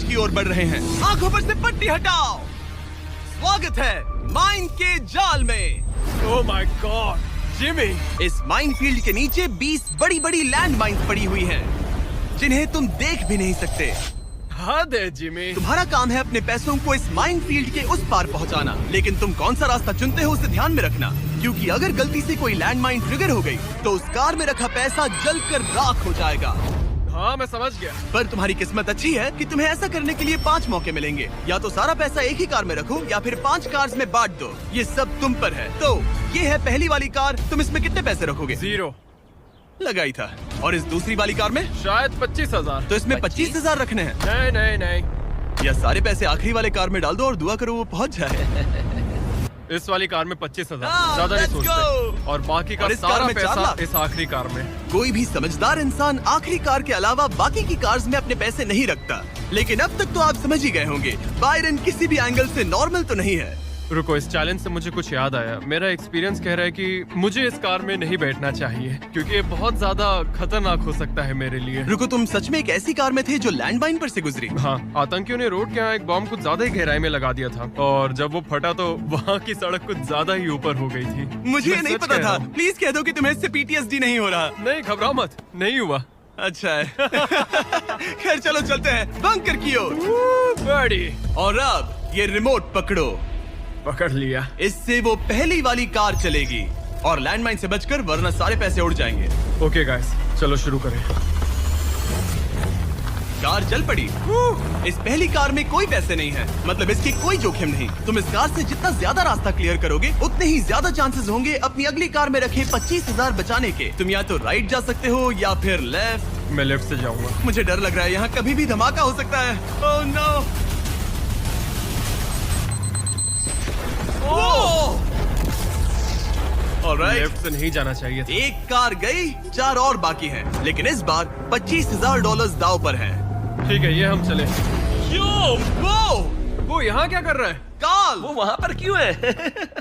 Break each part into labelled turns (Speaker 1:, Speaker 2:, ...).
Speaker 1: की ओर बढ़ रहे हैं। आंखों पर से पट्टी हटाओ। स्वागत है माइन के जाल में।
Speaker 2: Oh my God, Jimmy!
Speaker 1: इस माइन फील्ड के नीचे 20 बड़ी बड़ी लैंड माइन्स पड़ी हुई हैं, जिन्हें तुम देख भी नहीं सकते।
Speaker 2: हाँ दे जिमी।
Speaker 1: तुम्हारा काम है अपने पैसों को इस माइन फील्ड के उस पार पहुंचाना, लेकिन तुम कौन सा रास्ता चुनते हो उसे ध्यान में रखना, क्योंकि अगर गलती से कोई लैंड माइन ट्रिगर हो गई तो उस कार में रखा पैसा जलकर राख हो जाएगा।
Speaker 2: हाँ मैं समझ गया।
Speaker 1: पर तुम्हारी किस्मत अच्छी है कि तुम्हें ऐसा करने के लिए 5 मौके मिलेंगे। या तो सारा पैसा एक ही कार में रखो या फिर 5 कार्स में बांट दो। ये सब तुम पर है। तो ये है पहली वाली कार। तुम इसमें कितने पैसे रखोगे?
Speaker 2: 0।
Speaker 1: लगाई था। और इस दूसरी वाली कार में?
Speaker 2: शायद 25,000।
Speaker 1: तो इसमें 25,000 रखने हैं।
Speaker 2: नहीं नहीं नहीं।
Speaker 1: या सारे पैसे आखिरी वाले कार में डाल दो और दुआ करो वो पहुंच जाए।
Speaker 2: इस वाली कार में 25,000,
Speaker 1: हाँ,
Speaker 2: ज्यादा नहीं
Speaker 1: let's
Speaker 2: सोचते।
Speaker 1: go!
Speaker 2: और बाकी का
Speaker 1: और इस कार
Speaker 2: सारा
Speaker 1: में 4
Speaker 2: पैसा
Speaker 1: लाख?
Speaker 2: इस आखिरी कार में।
Speaker 1: कोई भी समझदार इंसान आखिरी कार के अलावा बाकी की कार्स में अपने पैसे नहीं रखता। लेकिन अब तक तो आप समझ ही गए होंगे, बायरन किसी भी एंगल से नॉर्मल तो नहीं है।
Speaker 2: रुको, इस चैलेंज से मुझे कुछ याद आया। मेरा एक्सपीरियंस कह रहा है कि मुझे इस कार में नहीं बैठना चाहिए, क्योंकि ये बहुत ज्यादा खतरनाक हो सकता है मेरे लिए।
Speaker 1: रुको, तुम सच में एक ऐसी कार में थे जो लैंडमाइन पर से गुजरी?
Speaker 2: हाँ, आतंकियों ने रोड के यहाँ एक बॉम्ब कुछ ज्यादा ही गहराई में लगा दिया था, और जब वो फटा तो वहाँ की सड़क कुछ ज्यादा ही ऊपर हो गई थी।
Speaker 1: मुझे ये
Speaker 2: मैं
Speaker 1: नहीं
Speaker 2: सच
Speaker 1: पता
Speaker 2: कह रहा
Speaker 1: था।
Speaker 2: हूँ।
Speaker 1: प्लीज कह दो कि तुम्हें इससे PTSD नहीं हो रहा।
Speaker 2: नहीं, घबराओ मत, नहीं हुआ।
Speaker 1: अच्छा है। खैर चलो चलते हैं बंकर की ओर।
Speaker 2: बड़ी
Speaker 1: और अब ये रिमोट पकड़ो।
Speaker 2: पकड़ लिया।
Speaker 1: इससे वो पहली वाली कार चलेगी और लैंडमाइन से बचकर, वरना सारे पैसे उड़ जाएंगे।
Speaker 2: ओके गाइस, चलो शुरू करें।
Speaker 1: कार चल पड़ी। इस पहली कार में कोई पैसे नहीं है, मतलब इसकी कोई जोखिम नहीं। तुम इस कार से जितना ज्यादा रास्ता क्लियर करोगे उतने ही ज्यादा चांसेस होंगे अपनी अगली कार में रखे 25,000 बचाने के। तुम या तो राइट जा सकते हो या फिर लेफ्ट।
Speaker 2: मैं लेफ्ट से जाऊंगा।
Speaker 1: मुझे डर लग रहा है, यहाँ कभी भी धमाका हो सकता है। Oh no! ऑलराइट,
Speaker 2: लेफ्ट से नहीं जाना चाहिए था।
Speaker 1: एक कार गई, 4 और बाकी हैं, लेकिन इस बार $25,000 दाव पर हैं।
Speaker 2: ठीक है, ये हम चले। वो यहाँ क्या कर रहा है?
Speaker 1: काल!
Speaker 3: वो वहाँ पर क्यों है?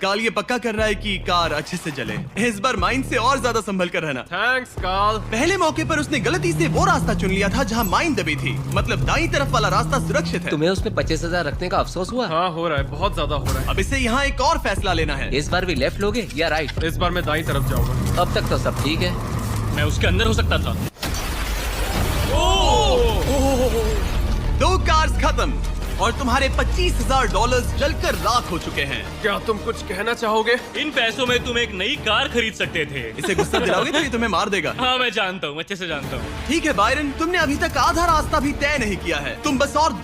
Speaker 1: काल ये पक्का कर रहा है कि कार अच्छे से चले। इस बार माइन से और ज्यादा संभल कर रहना।
Speaker 2: थैंक्स काल।
Speaker 1: पहले मौके पर उसने गलती से वो रास्ता चुन लिया था जहाँ माइन दबी थी, मतलब दाईं तरफ वाला रास्ता सुरक्षित है।
Speaker 3: तुम्हें उसमें 25,000 रखने का अफसोस हुआ?
Speaker 2: हाँ, हो रहा है, बहुत ज्यादा हो रहा है।
Speaker 1: अब इसे यहाँ एक और फैसला लेना है।
Speaker 3: इस बार भी लेफ्ट लोगे या राइट?
Speaker 2: इस बार मैं दाईं तरफ जाऊंगा।
Speaker 3: अब तक तो सब ठीक है।
Speaker 4: मैं उसके अंदर हो सकता था।
Speaker 1: 2 कार्स खत्म और तुम्हारे $25,000 जलकर राख हो चुके हैं।
Speaker 2: क्या तुम कुछ कहना चाहोगे?
Speaker 4: इन पैसों में तुम एक नई कार खरीद सकते थे।
Speaker 1: इसे गुस्सा दिलाओगे तो ये तुम्हें मार देगा।
Speaker 4: हाँ मैं जानता हूँ, अच्छे से जानता हूँ।
Speaker 1: ठीक है बायरन, तुमने अभी तक आधा रास्ता भी तय नहीं किया है। तुम बस और